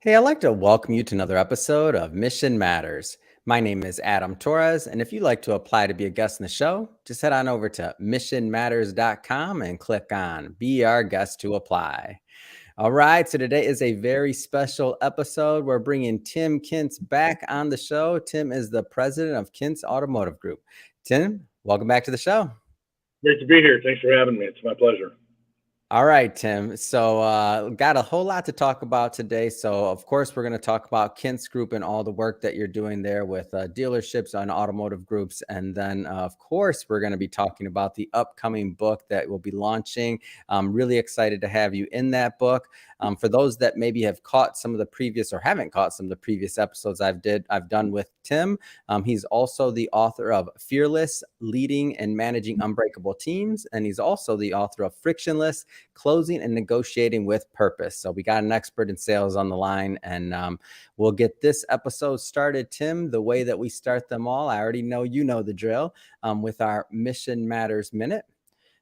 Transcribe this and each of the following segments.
Hey, I'd like to welcome you to another episode of Mission Matters. My name is Adam Torres, and if you'd like to apply to be a guest in the show, just head on over to missionmatters.com and click on Be Our Guest to Apply. All right, so today is a very special episode. We're bringing Tim Kintz back on the show. Tim is the president of Kintz Automotive Group. Tim, welcome back to the show. Great to be here. Thanks for having me. It's my pleasure. All right, Tim. So got a whole lot to talk about today. So of course, we're going to talk about Kintz Group and all the work that you're doing there with dealerships and automotive groups. And then, of course, we're going to be talking about the upcoming book that will be launching. I'm really excited to have you in that book. For those that maybe have caught some of the previous or haven't caught some of the previous episodes I've done with Tim, he's also the author of Fearless, Leading and Managing Unbreakable Teams. And he's also the author of Frictionless, Closing and Negotiating with Purpose. So we got an expert in sales on the line, and we'll get this episode started, Tim, the way that we start them all. I already know you know the drill, with our Mission Matters Minute.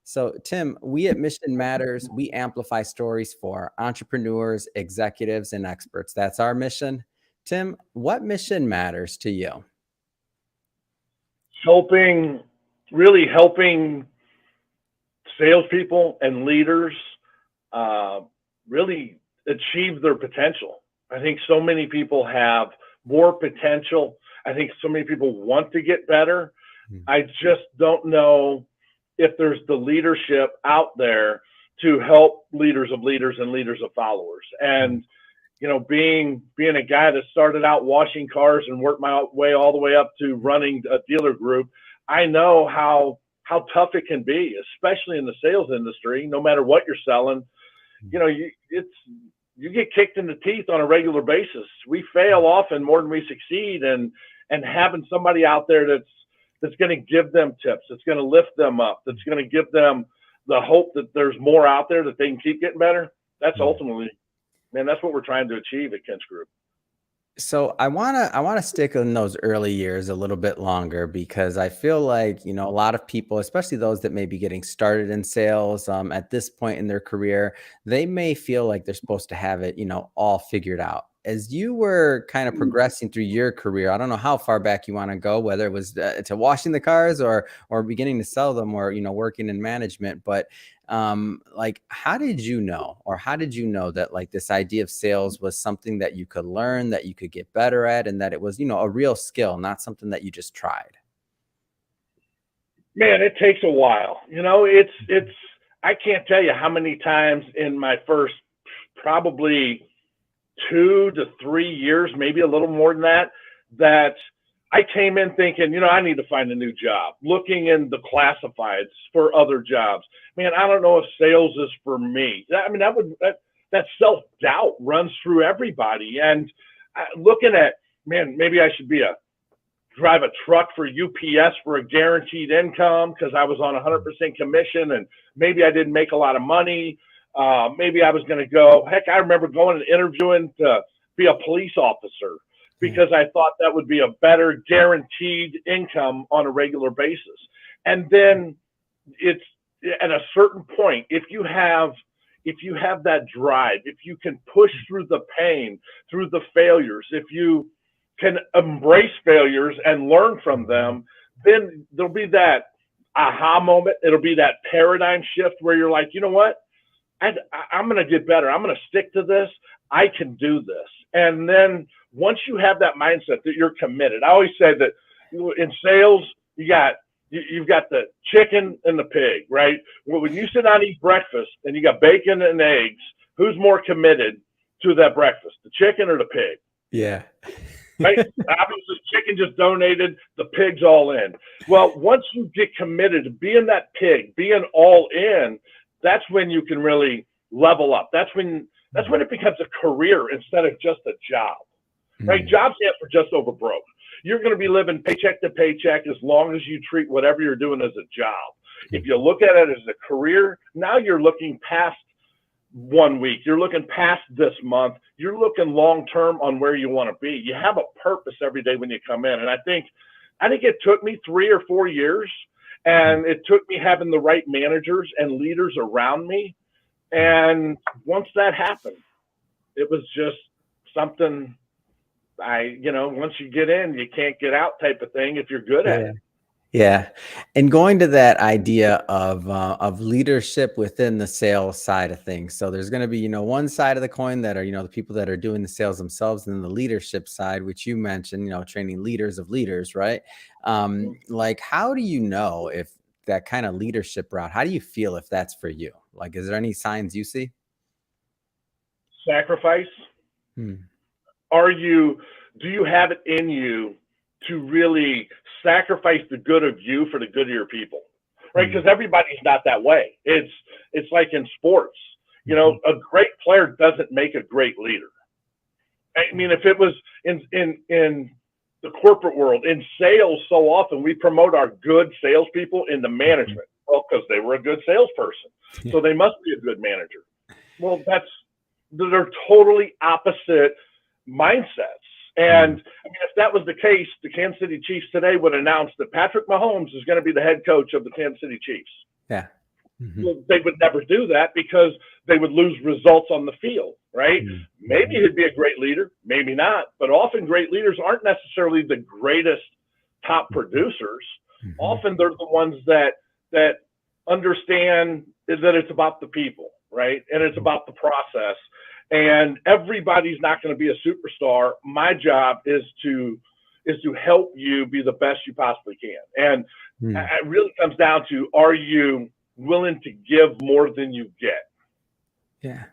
So, Tim, we at Mission Matters, we amplify stories for entrepreneurs, executives, and experts. That's our mission. Tim, what mission matters to you? Really helping salespeople and leaders really achieve their potential. I think so many people have more potential. I think so many people want to get better. I just don't know if there's the leadership out there to help leaders of leaders and leaders of followers. And, you know, being a guy that started out washing cars and worked my way all the way up to running a dealer group, I know how tough it can be, especially in the sales industry. No matter what you're selling, you know, you get kicked in the teeth on a regular basis. We fail often more than we succeed, and having somebody out there that's going to give them tips, that's going to lift them up, that's going to give them the hope that there's more out there that they can keep getting better. That's ultimately, man, that's what we're trying to achieve at Kintz Group. So I wanna stick in those early years a little bit longer, because I feel like, you know, a lot of people, especially those that may be getting started in sales at this point in their career, they may feel like they're supposed to have it, you know, all figured out. As you were kind of progressing through your career, I don't know how far back you want to go, whether it was to washing the cars or beginning to sell them, or, you know, working in management, but like, how did you know that like this idea of sales was something that you could learn, that you could get better at, and that it was, you know, a real skill, not something that you just tried? Man, it takes a while. You know, I can't tell you how many times in my first probably 2 to 3 years, maybe a little more than that I came in thinking, you know, I need to find a new job, looking in the classifieds for other jobs. Man, I don't know if sales is for me. I mean, that self-doubt runs through everybody. And looking at, man, maybe I should drive a truck for UPS for a guaranteed income because I was on 100% commission, and maybe I didn't make a lot of money. Maybe I was going to go, heck, I remember going and interviewing to be a police officer because I thought that would be a better guaranteed income on a regular basis. And then it's at a certain point, if you have that drive, if you can push through the pain, through the failures, if you can embrace failures and learn from them, then there'll be that aha moment. It'll be that paradigm shift where you're like, you know what? I'm going to get better. I'm going to stick to this. I can do this. And then once you have that mindset that you're committed, I always say that in sales, you've got the chicken and the pig, right? Well, when you sit down and eat breakfast and you got bacon and eggs, who's more committed to that breakfast, the chicken or the pig? Yeah. Right? Obviously, chicken just donated, the pig's all in. Well, once you get committed to being that pig, being all in, that's when you can really level up. That's when it becomes a career instead of just a job. Right? Job stands for just over broke. You're going to be living paycheck to paycheck as long as you treat whatever you're doing as a job. If you look at it as a career, now you're looking past 1 week. You're looking past this month. You're looking long term on where you want to be. You have a purpose every day when you come in. And I think it took me 3 or 4 years, and it took me having the right managers and leaders around me. And once that happened, it was just something once you get in, you can't get out type of thing if you're good at Yeah. it. Yeah. And going to that idea of leadership within the sales side of things. So there's going to be, one side of the coin that are, the people that are doing the sales themselves, and then the leadership side, which you mentioned, training leaders of leaders, right? Like, how do you know if that kind of leadership route, how do you feel if that's for you? Like, is there any signs you see? Sacrifice. Hmm. Do you have it in you to really sacrifice the good of you for the good of your people? Right? Hmm. Because everybody's not that way. It's like in sports. Mhm. A great player doesn't make a great leader. I mean, if it was in the corporate world, in sales, so often we promote our good salespeople into management. Well, because they were a good salesperson, Yeah. so they must be a good manager. Well, they're totally opposite mindsets. And I mean, if that was the case, the Kansas City Chiefs today would announce that Patrick Mahomes is going to be the head coach of the Kansas City Chiefs. Yeah. Mhm. Well, they would never do that because they would lose results on the field, right? Mhm. Maybe he'd be a great leader, maybe not. But often great leaders aren't necessarily the greatest top producers. Mhm. Often they're the ones that understand that it's about the people, right? And it's about the process. And everybody's not going to be a superstar. My job is to help you be the best you possibly can. And it really comes down to, are you willing to give more than you get? Yeah.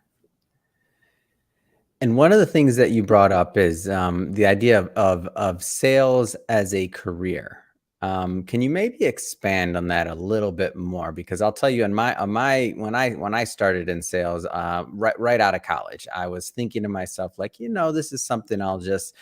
And one of the things that you brought up is the idea of sales as a career. Can you maybe expand on that a little bit more? Because I'll tell you, when I started in sales, right out of college, I was thinking to myself, like, this is something I'll just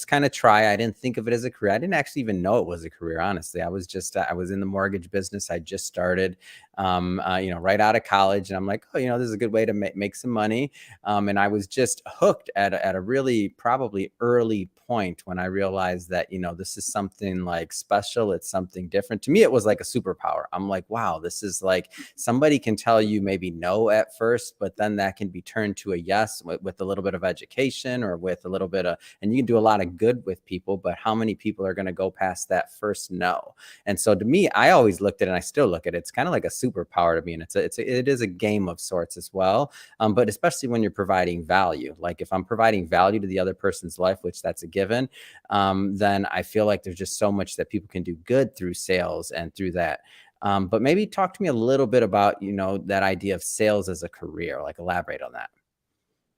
kind of try. I didn't think of it as a career. I didn't actually even know it was a career, honestly. I was in the mortgage business. I just started, right out of college, and I'm like, oh, this is a good way to make some money. And I was just hooked at a really probably early point when I realized that, this is something like special. It's something different. To me, it was like a superpower. I'm like, wow, this is like somebody can tell you maybe no at first, but then that can be turned to a yes with a little bit of education or with a little bit of, and you can do a lot of good with people, but how many people are going to go past that first no? And so to me, I always looked at it, and I still look at it, it's kind of like a superpower to me. And it is a game of sorts as well. But especially when you're providing value, like if I'm providing value to the other person's life, which that's a given, then I feel like there's just so much that people can do good through sales and through that. But maybe talk to me a little bit about, that idea of sales as a career, like elaborate on that.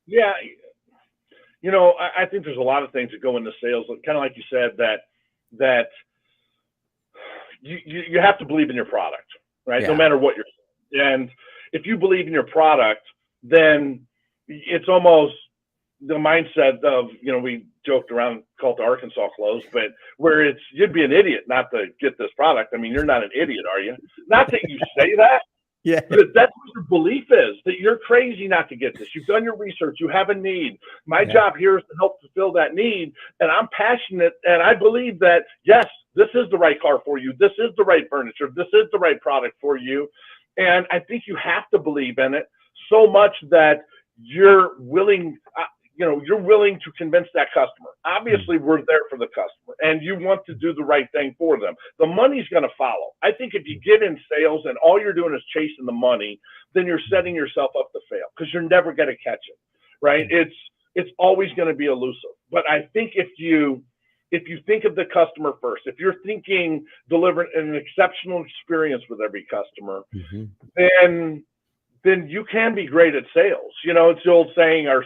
Yeah. I think there's a lot of things that go into sales, kind of like you said, that you have to believe in your product, right? Yeah. No matter what you're saying. And if you believe in your product, then it's almost the mindset of, we joked around, called the Arkansas close, but where you'd be an idiot not to get this product. I mean, you're not an idiot, are you? Not that you say that, Yeah. but that's what your belief is, that you're crazy not to get this. You've done your research. You have a need. My job here is to help fulfill that need. And I'm passionate, and I believe that, yes, this is the right car for you. This is the right furniture. This is the right product for you. And I think you have to believe in it so much that you're willing, you're willing to convince that customer. Obviously, we're there for the customer, and you want to do the right thing for them. The money's going to follow. I think if you get in sales and all you're doing is chasing the money, then you're setting yourself up to fail, because you're never going to catch it, right? It's always going to be elusive. But I think if you think of the customer first, if you're thinking delivering an exceptional experience with every customer, then you can be great at sales. It's the old saying, are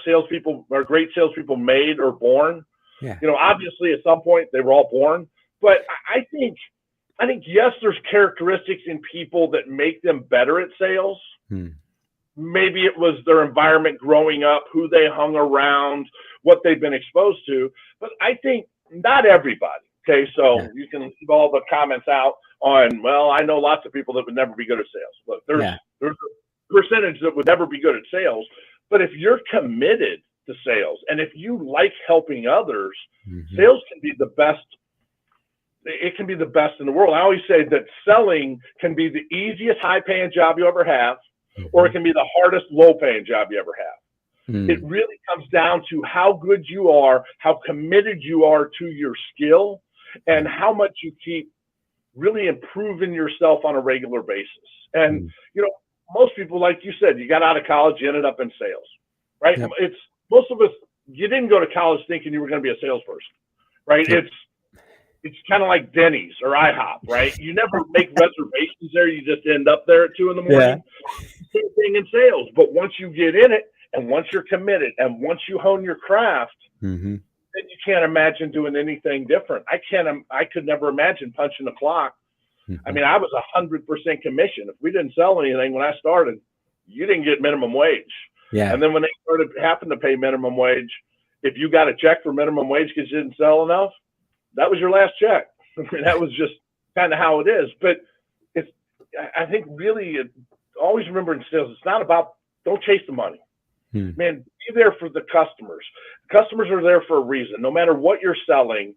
great salespeople made or born? Yeah. Obviously at some point they were all born, but I think, yes, there's characteristics in people that make them better at sales. Maybe it was their environment growing up, who they hung around, what they've been exposed to. But I think not everybody. Okay, so you can leave all the comments out on, well, I know lots of people that would never be good at sales. Look, there's a percentage that would never be good at sales. But if you're committed to sales, and if you like helping others, sales can be the best. It can be the best in the world. I always say that selling can be the easiest high-paying job you ever have, or it can be the hardest low-paying job you ever have. It really comes down to how good you are, how committed you are to your skill, and how much you keep really improving yourself on a regular basis. And, most people, like you said, you got out of college, you ended up in sales, right? Yep. It's most of us, you didn't go to college thinking you were going to be a salesperson, right? Yep. It's kind of like Denny's or IHOP, right? You never make reservations there. You just end up there at 2 a.m. Yeah. Same thing in sales. But once you get in it, and once you're committed, and once you hone your craft, then you can't imagine doing anything different. I could never imagine punching the clock. I mean, I was 100% commission. If we didn't sell anything when I started, you didn't get minimum wage. Yeah. And then when they happened to pay minimum wage, if you got a check for minimum wage because you didn't sell enough, that was your last check. I mean, that was just kind of how it is. But I think really, always remember in sales, it's not about, don't chase the money. Man, be there for the customers. Customers are there for a reason. No matter what you're selling,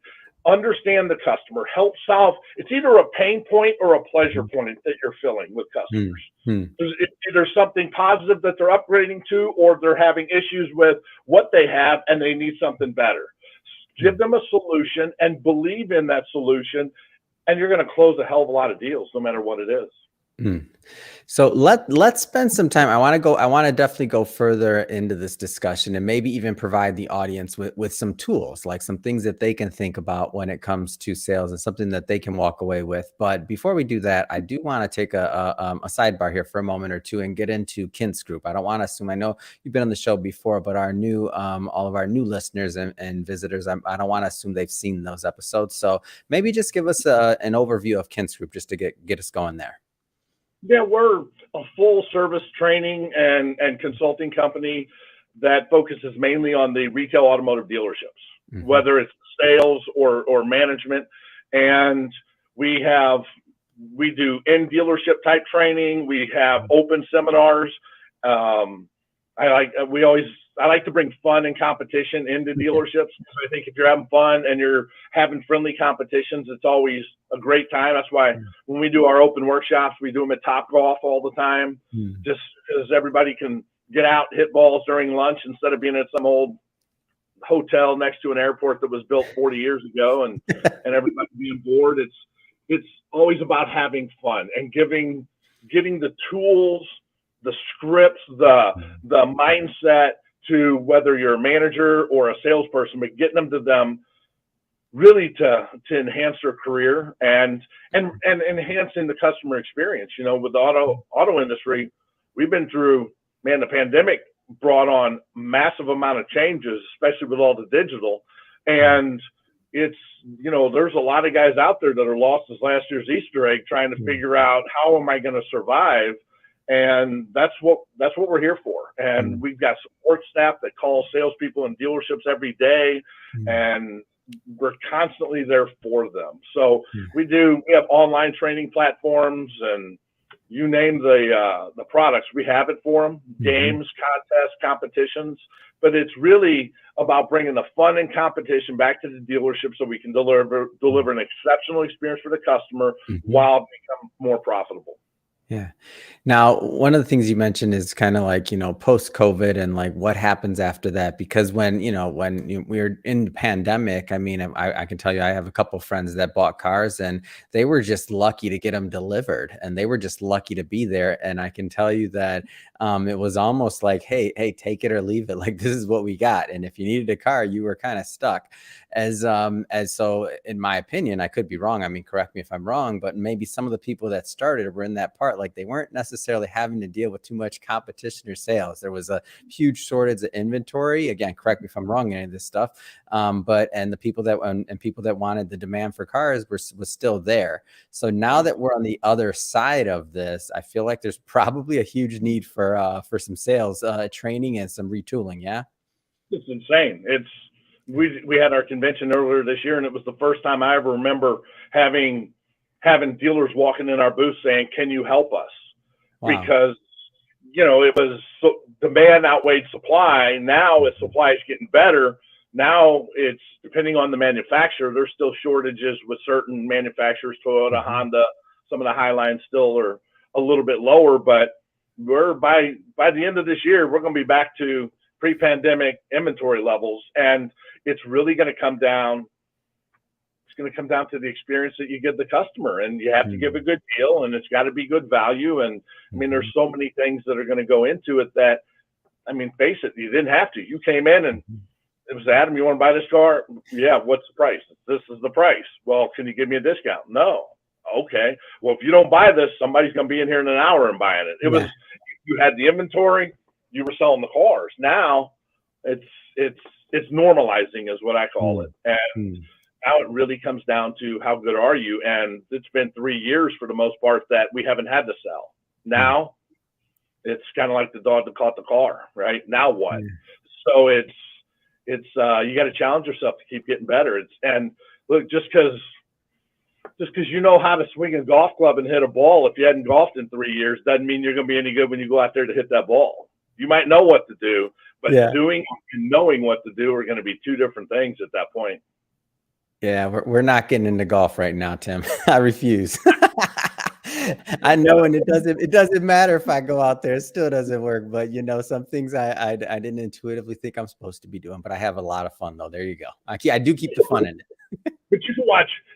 understand the customer, help solve. It's either a pain point or a pleasure point that you're filling with customers. It's either something positive that they're upgrading to, or they're having issues with what they have and they need something better. Give them a solution and believe in that solution, and you're going to close a hell of a lot of deals no matter what it is. So let's spend some time. I want to definitely go further into this discussion and maybe even provide the audience with some tools, like some things that they can think about when it comes to sales and something that they can walk away with. But before we do that, I do want to take a sidebar here for a moment or two and get into Kintz Group. I don't want to assume, I know you've been on the show before, but our new, all of our new listeners and visitors, I don't want to assume they've seen those episodes. So maybe just give us an overview of Kintz Group just to get us going there. Yeah, we're a full service training and consulting company that focuses mainly on the retail automotive dealerships, whether it's sales or management. And we do in dealership type training. We have open seminars. I like to bring fun and competition into dealerships. I think if you're having fun and you're having friendly competitions, it's always a great time. That's why when we do our open workshops, we do them at Topgolf all the time, just because everybody can get out, hit balls during lunch instead of being at some old hotel next to an airport that was built 40 years ago and everybody being bored. It's always about having fun and getting the tools, the scripts, the mindset to whether you're a manager or a salesperson, but getting them really to enhance their career and enhancing the customer experience. With the auto industry, we've been through, the pandemic brought on massive amount of changes, especially with all the digital. And it's, there's a lot of guys out there that are lost as last year's Easter egg trying to figure out how am I going to survive. And that's what we're here for. And we've got support staff that call salespeople in dealerships every day, and we're constantly there for them. So we have online training platforms, and you name the products, we have it for them. Games, contests, competitions. But it's really about bringing the fun and competition back to the dealership so we can deliver an exceptional experience for the customer while become more profitable. Yeah. Now, one of the things you mentioned is kind of like, post-COVID and like what happens after that, because when we're in the pandemic, I can tell you, I have a couple of friends that bought cars and they were just lucky to get them delivered and they were just lucky to be there. And I can tell you that it was almost like, hey, take it or leave it. Like, this is what we got. And if you needed a car, you were kind of stuck. So in my opinion, I could be wrong. Correct me if I'm wrong, but maybe some of the people that started were in that part, like they weren't necessarily having to deal with too much competition or sales. There was a huge shortage of inventory. Again, correct me if I'm wrong in any of this stuff. But the people that wanted the demand for cars was still there. So now that we're on the other side of this, I feel like there's probably a huge need for some sales training and some retooling. Yeah. It's insane. We had our convention earlier this year, and it was the first time I ever remember having dealers walking in our booth saying, "Can you help us?" Wow. Because it was demand outweighed supply. Now, as supply is getting better, now it's depending on the manufacturer. There's still shortages with certain manufacturers, Toyota, Honda. Some of the Highlines still are a little bit lower, but we're by the end of this year, we're going to be back to pre-pandemic inventory levels. And it's really going to come down. It's going to come down to the experience that you give the customer, and you have to give a good deal, and it's got to be good value. And I mean, there's so many things that are going to go into it that, I mean, face it, you didn't have to. You came in and it was, Adam, you want to buy this car? Yeah. What's the price? This is the price. Well, can you give me a discount? No. Okay. Well, if you don't buy this, somebody's going to be in here in an hour and buying it. It was, you had the inventory, you were selling the cars. Now it's normalizing is what I call it. And now it really comes down to how good are you? And it's been 3 years for the most part that we haven't had to sell. Now it's kind of like the dog that caught the car, right? Now what? So it's you got to challenge yourself to keep getting better. And look, just because you know how to swing a golf club and hit a ball, if you hadn't golfed in 3 years, doesn't mean you're going to be any good when you go out there to hit that ball. You might know what to do, but doing and knowing what to do are going to be two different things at that point. Yeah, we're not getting into golf right now, Tim. I refuse. I know, and it doesn't matter if I go out there; it still doesn't work. But you know, some things I didn't intuitively think I'm supposed to be doing, but I have a lot of fun though. There you go. I do keep the fun in it. But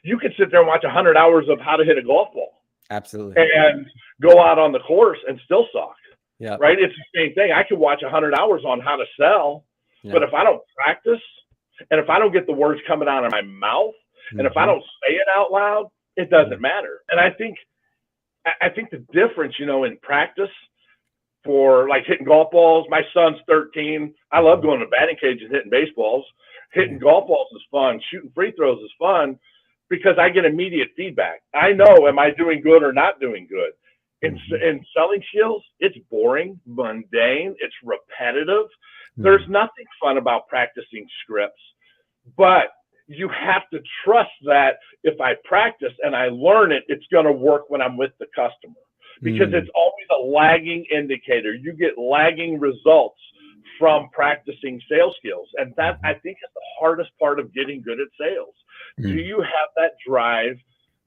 you can sit there and watch 100 hours of how to hit a golf ball. Absolutely. And go out on the course and still suck. Yeah. Right. It's the same thing. I could watch 100 hours on how to sell, but if I don't practice, and if I don't get the words coming out of my mouth, and if I don't say it out loud, it doesn't matter. And I think the difference, you know, in practice for like hitting golf balls, my son's 13. I love going to the batting cage and hitting baseballs. Hitting golf balls is fun. Shooting free throws is fun because I get immediate feedback. I know, am I doing good or not doing good? In selling skills, it's boring, mundane, it's repetitive. There's nothing fun about practicing scripts, but you have to trust that if I practice and I learn it, it's going to work when I'm with the customer, because it's always a lagging indicator. You get lagging results from practicing sales skills. And that, I think, is the hardest part of getting good at sales. Do you have that drive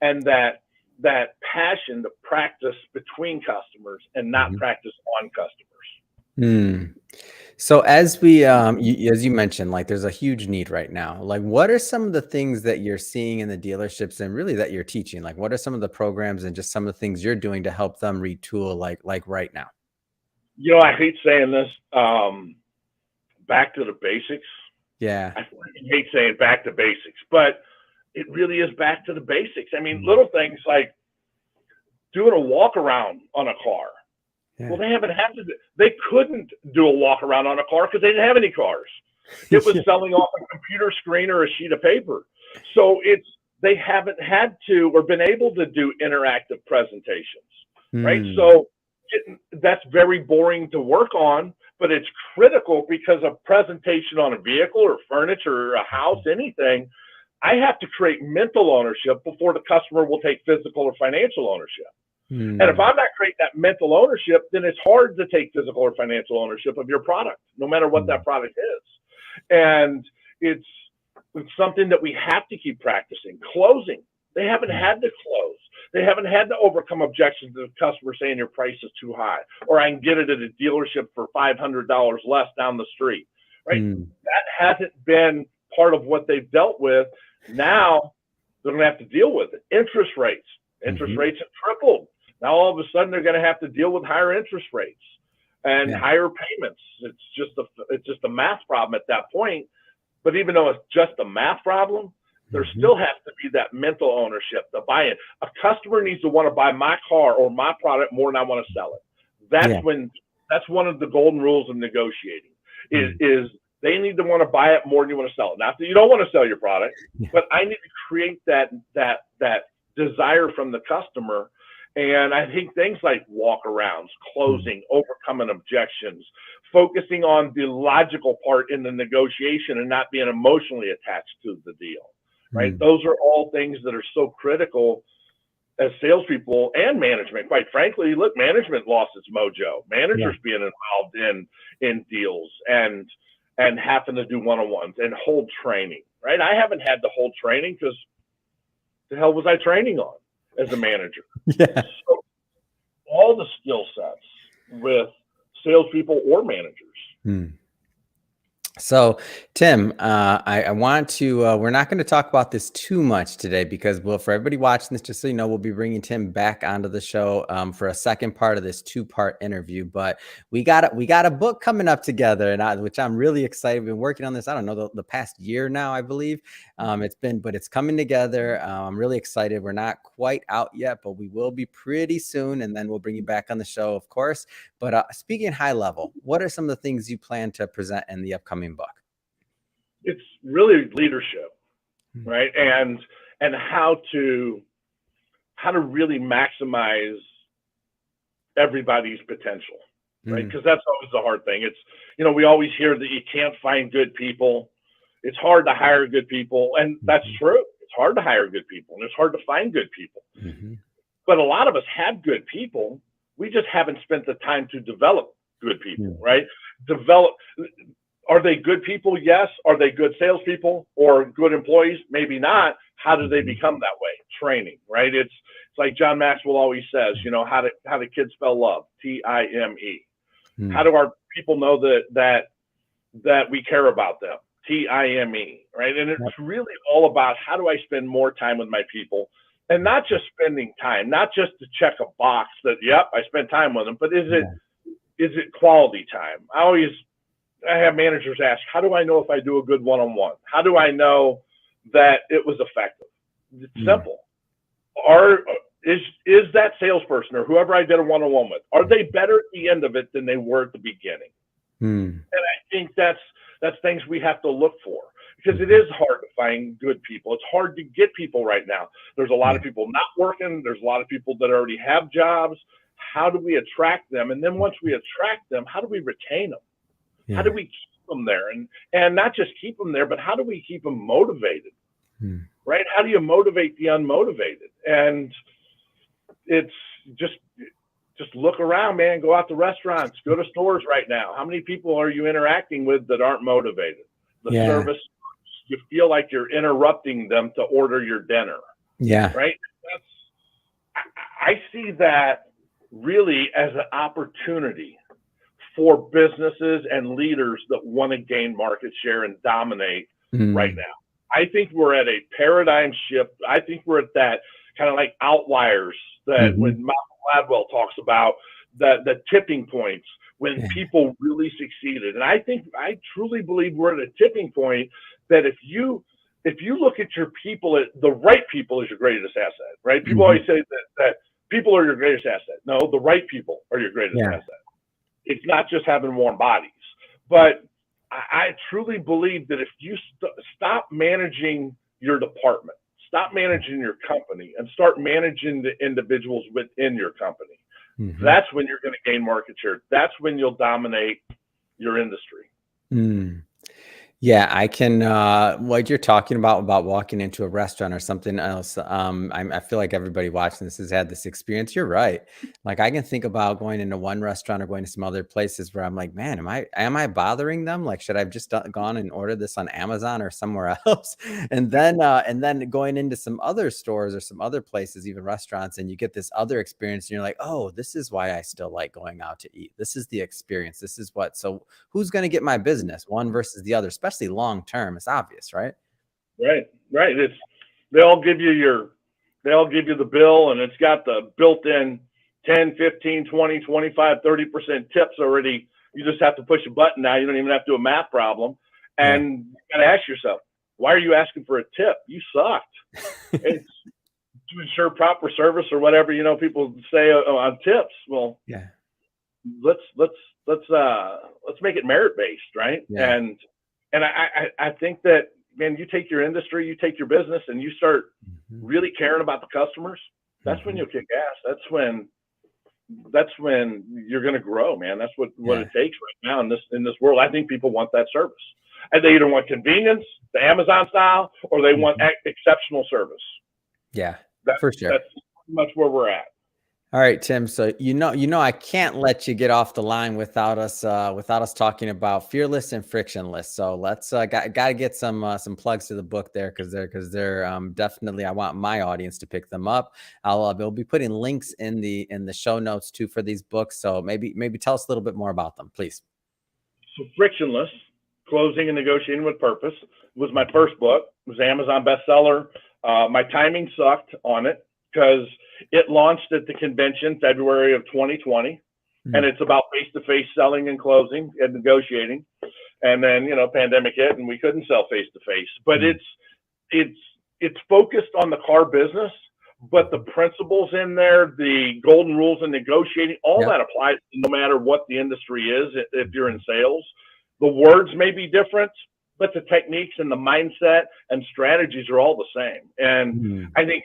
and that passion to practice between customers and not practice on customers? So as we, as you mentioned, like there's a huge need right now. Like, what are some of the things that you're seeing in the dealerships and really that you're teaching? Like, what are some of the programs and just some of the things you're doing to help them retool like right now? You know, I hate saying this, back to the basics. Yeah. I hate saying back to basics, but it really is back to the basics. I mean, little things like doing a walk around on a car. Well, they couldn't do a walk around on a car because they didn't have any cars. It was selling off a computer screen or a sheet of paper. So they haven't had to or been able to do interactive presentations, right? So that's very boring to work on, but it's critical because a presentation on a vehicle or furniture or a house, anything, I have to create mental ownership before the customer will take physical or financial ownership. And if I'm not creating that mental ownership, then it's hard to take physical or financial ownership of your product, no matter what that product is. And it's something that we have to keep practicing. Closing. They haven't had to close. They haven't had to overcome objections to the customer saying your price is too high, or I can get it at a dealership for $500 less down the street, right? That hasn't been part of what they've dealt with. Now they're going to have to deal with it. Interest rates. Interest rates have tripled. Now all of a sudden they're going to have to deal with higher interest rates and higher payments. It's just a math problem at that point. But even though it's just a math problem, there still has to be that mental ownership, the buy-in. A customer needs to want to buy my car or my product more than I want to sell it. That's one of the golden rules of negotiating. Is they need to want to buy it more than you want to sell it. Not that you don't want to sell your product, but I need to create that desire from the customer. And I think things like walk-arounds, closing, overcoming objections, focusing on the logical part in the negotiation and not being emotionally attached to the deal, right? Those are all things that are so critical as salespeople and management. Quite frankly, look, management lost its mojo. Managers being involved in deals and having to do one-on-ones and hold training, right? I haven't had to hold training because the hell was I training on as a manager? So all the skill sets with salespeople or managers So, Tim, I want to, we're not going to talk about this too much today because, well, for everybody watching this, just so you know, we'll be bringing Tim back onto the show for a second part of this two-part interview. But we got a book coming up together, which I'm really excited. We've been working on this, I don't know, the past year now, I believe. But it's coming together. I'm really excited. We're not quite out yet, but we will be pretty soon. And then we'll bring you back on the show, of course. But speaking high level, what are some of the things you plan to present in the upcoming book? It's really leadership, Mm. right? And how to really maximize everybody's potential, right? Because that's always the hard thing. It's, we always hear that you can't find good people. It's hard to hire good people, and that's true. It's hard to hire good people, and it's hard to find good people. Mm-hmm. But a lot of us have good people. We just haven't spent the time to develop good people, right? Are they good people? Yes. Are they good salespeople or good employees? Maybe not. How do they become that way? Training, right? It's like John Maxwell always says, how do kids spell love? Time. How do our people know that we care about them? Time, right? And it's really all about how do I spend more time with my people, and not just spending time, not just to check a box that, yep, I spent time with them, but is it quality time? I have managers ask, how do I know if I do a good one-on-one? How do I know that it was effective? It's simple. Is that salesperson or whoever I did a one-on-one with, are they better at the end of it than they were at the beginning? And I think that's things we have to look for, because it is hard to find good people. It's hard to get people right now. There's a lot of people not working. There's a lot of people that already have jobs. How do we attract them? And then once we attract them, how do we retain them? How do we keep them there? And not just keep them there, but how do we keep them motivated? Right? How do you motivate the unmotivated? And it's just look around, man. Go out to restaurants, go to stores right now. How many people are you interacting with that aren't motivated? The service, you feel like you're interrupting them to order your dinner. Yeah. Right? I see that really as an opportunity for businesses and leaders that want to gain market share and dominate right now. I think we're at a paradigm shift. I think we're at that kind of like outliers that when Malcolm Gladwell talks about the tipping points when people really succeeded. And I truly believe we're at a tipping point that if you look at your people, the right people is your greatest asset, right? People always say that people are your greatest asset. No, the right people are your greatest asset. It's not just having warm bodies, but I truly believe that if you stop managing your department, stop managing your company, and start managing the individuals within your company, that's when you're going to gain market share. That's when you'll dominate your industry. Yeah, I can, what you're talking about walking into a restaurant or something else. I feel like everybody watching this has had this experience. You're right. Like I can think about going into one restaurant or going to some other places where I'm like, man, am I bothering them? Like, should I have just gone and ordered this on Amazon or somewhere else? And then going into some other stores or some other places, even restaurants, and you get this other experience and you're like, oh, this is why I still like going out to eat. This is the experience. This is what, so who's going to get my business, one versus the other, especially long term? It's obvious, right? Right. They all give you the bill, and it's got the built-in 10, 15, 20, 25, 30% tips already. You just have to push a button now. You don't even have to do a math problem. And you got to ask yourself, why are you asking for a tip? You sucked. It's to ensure proper service or whatever, people say on tips. Well, let's make it merit-based, right? And I think that, man, you take your industry, you take your business, and you start really caring about the customers. That's when you'll kick ass. That's when you're going to grow, man. That's what it takes right now in this world. I think people want that service, and they either want convenience, the Amazon style, or they want exceptional service. Yeah, for sure. That's pretty much where we're at. All right, Tim. So I can't let you get off the line without us talking about fearless and frictionless. So let's got to get some plugs to the book there, because they're definitely, I want my audience to pick them up. We'll be putting links in the show notes too for these books. So maybe tell us a little bit more about them, please. So frictionless, Closing and Negotiating with Purpose. It was my first book. It was an Amazon bestseller. My timing sucked on it because it launched at the convention February of 2020, and it's about face-to-face selling and closing and negotiating. And then, pandemic hit and we couldn't sell face-to-face. But it's focused on the car business, but the principles in there, the golden rules in negotiating, all that applies no matter what the industry is. If you're in sales, the words may be different, but the techniques and the mindset and strategies are all the same. And I think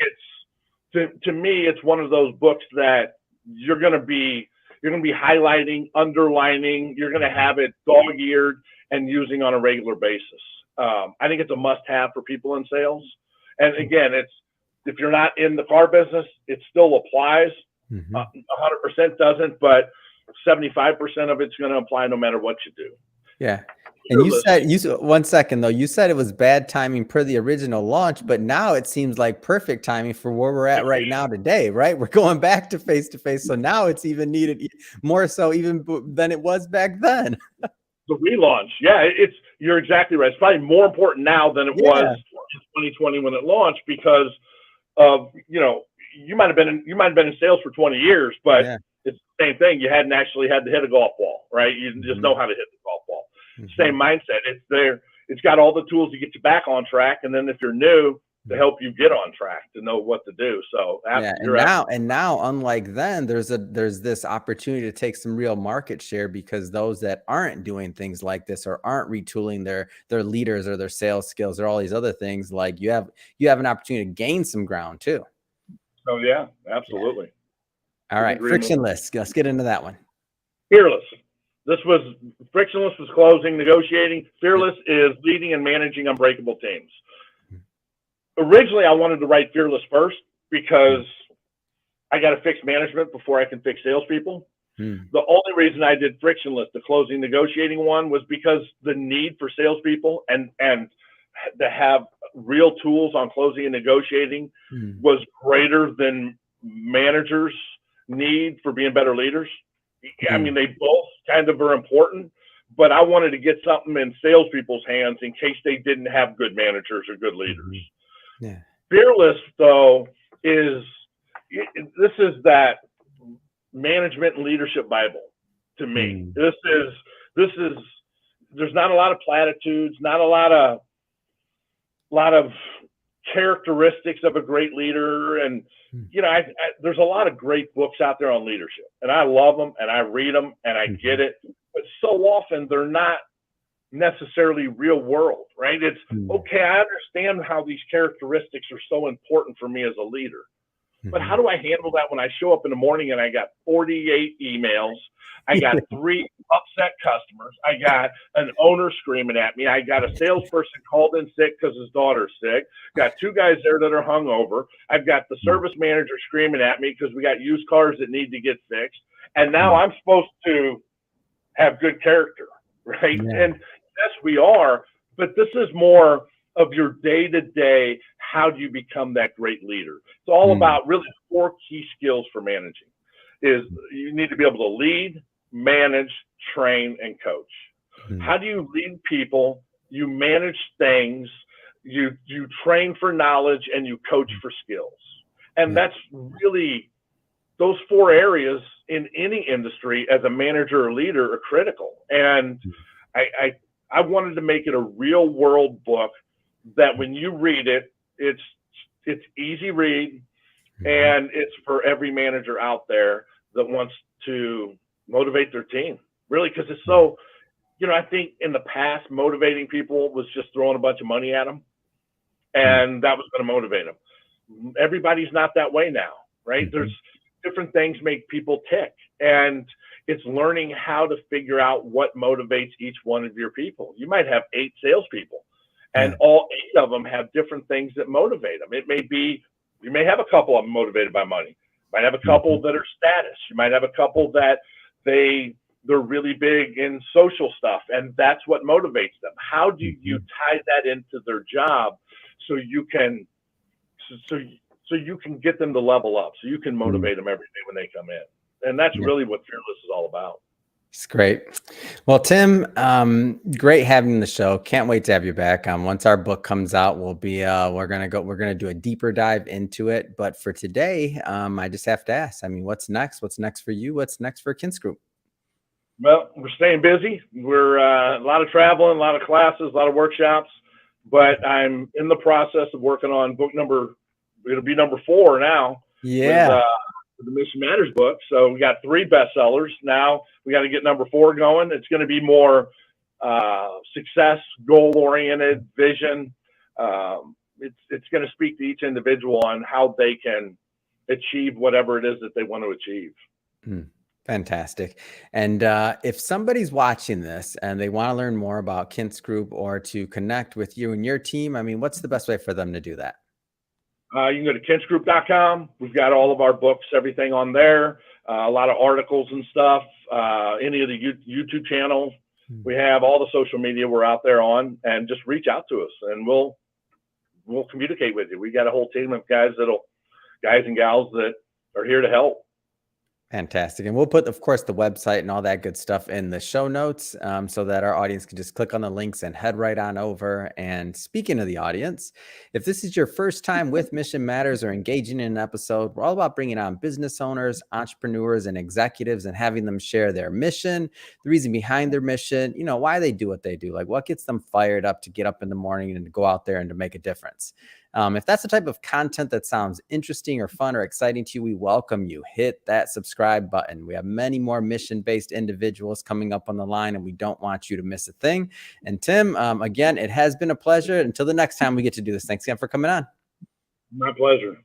to me, it's one of those books that you're going to be highlighting, underlining, you're going to have it dog-eared and using on a regular basis. I think it's a must-have for people in sales. And again, if you're not in the car business, it still applies. 100% doesn't, but 75% of it's going to apply no matter what you do. Yeah. And you said, 1 second though, you said it was bad timing per the original launch, but now it seems like perfect timing for where we're at right now today, right? We're going back to face-to-face. So now it's even needed more so even than it was back then. The relaunch. Yeah, you're exactly right. It's probably more important now than it was in 2020 when it launched, because of, you might have been in sales for 20 years, but it's the same thing. You hadn't actually had to hit a golf ball, right? You just know how to hit the golf ball. Same mindset. It's there. It's got all the tools to get you back on track, and then if you're new, to help you get on track, to know what to do. So now, unlike then, there's this opportunity to take some real market share, because those that aren't doing things like this or aren't retooling their leaders or their sales skills or all these other things, like you have an opportunity to gain some ground too. Oh yeah, absolutely. All right, frictionless. Let's get into that one. Fearless. Frictionless was closing, negotiating. Fearless is leading and managing unbreakable teams. Originally, I wanted to write Fearless first because I got to fix management before I can fix salespeople. The only reason I did Frictionless, the closing, negotiating one, was because the need for salespeople and to have real tools on closing and negotiating was greater than managers' need for being better leaders. I mean, they both kind of are important, but I wanted to get something in salespeople's hands in case they didn't have good managers or good leaders. Fearless, though, this is that management and leadership Bible to me. This is there's not a lot of platitudes, not a lot of characteristics of a great leader, and there's a lot of great books out there on leadership, and I love them and I read them and I get it, but so often they're not necessarily real world, right? It's okay, I understand how these characteristics are so important for me as a leader, but how do I handle that when I show up in the morning and I got 48 emails, I got 3 upset customers, I got an owner screaming at me, I got a salesperson called in sick because his daughter's sick, got 2 guys there that are hungover, I've got the service manager screaming at me because we got used cars that need to get fixed, and now I'm supposed to have good character, right? And yes, we are, but this is more of your day-to-day, how do you become that great leader? It's all about really 4 key skills for managing. Is you need to be able to lead, manage, train, and coach. How do you lead people? You manage things, you train for knowledge, and you coach for skills. And that's really, those 4 areas in any industry as a manager or leader are critical. And I wanted to make it a real world book that when you read it, it's easy read, and it's for every manager out there that wants to motivate their team, really, because it's so, I think in the past, motivating people was just throwing a bunch of money at them, and that was going to motivate them. Everybody's not that way now, right? There's different things make people tick, and it's learning how to figure out what motivates each one of your people. You might have 8 salespeople, and all 8 of them have different things that motivate them. It may be, you may have a couple of them motivated by money. You might have a couple that are status. You might have a couple that they're really big in social stuff, and that's what motivates them. How do you tie that into their job so you can get them to level up, so you can motivate them every day when they come in? And that's really what Fearless is all about. It's great. Well, Tim, great having you on the show. Can't wait to have you back. Once our book comes out, we're gonna do a deeper dive into it. But for today, I just have to ask, I mean, what's next? What's next for you? What's next for Kintz Group? Well, we're staying busy. We're a lot of traveling, a lot of classes, a lot of workshops, but I'm in the process of working on book it'll be number 4 now Yeah. with the Mission Matters book. So we got 3 bestsellers. Now we got to get number 4 going. It's going to be more success, goal-oriented vision. It's going to speak to each individual on how they can achieve whatever it is that they want to achieve. Fantastic. And if somebody's watching this and they want to learn more about Kintz Group or to connect with you and your team, I mean, what's the best way for them to do that? You can go to kintzgroup.com. We've got all of our books, everything on there, a lot of articles and stuff, any of the YouTube channels. We have all the social media we're out there on, and just reach out to us and we'll communicate with you. We got a whole team of guys and gals that are here to help. Fantastic. And we'll put, of course, the website and all that good stuff in the show notes so that our audience can just click on the links and head right on over. And speaking of the audience, if this is your first time with Mission Matters or engaging in an episode, we're all about bringing on business owners, entrepreneurs, and executives and having them share their mission, the reason behind their mission, you know, why they do what they do, like what gets them fired up to get up in the morning and to go out there and to make a difference. If that's the type of content that sounds interesting or fun or exciting to you, we welcome you. Hit that subscribe button. We have many more mission-based individuals coming up on the line, and we don't want you to miss a thing. And Tim, again, it has been a pleasure. Until the next time we get to do this, thanks again for coming on. My pleasure.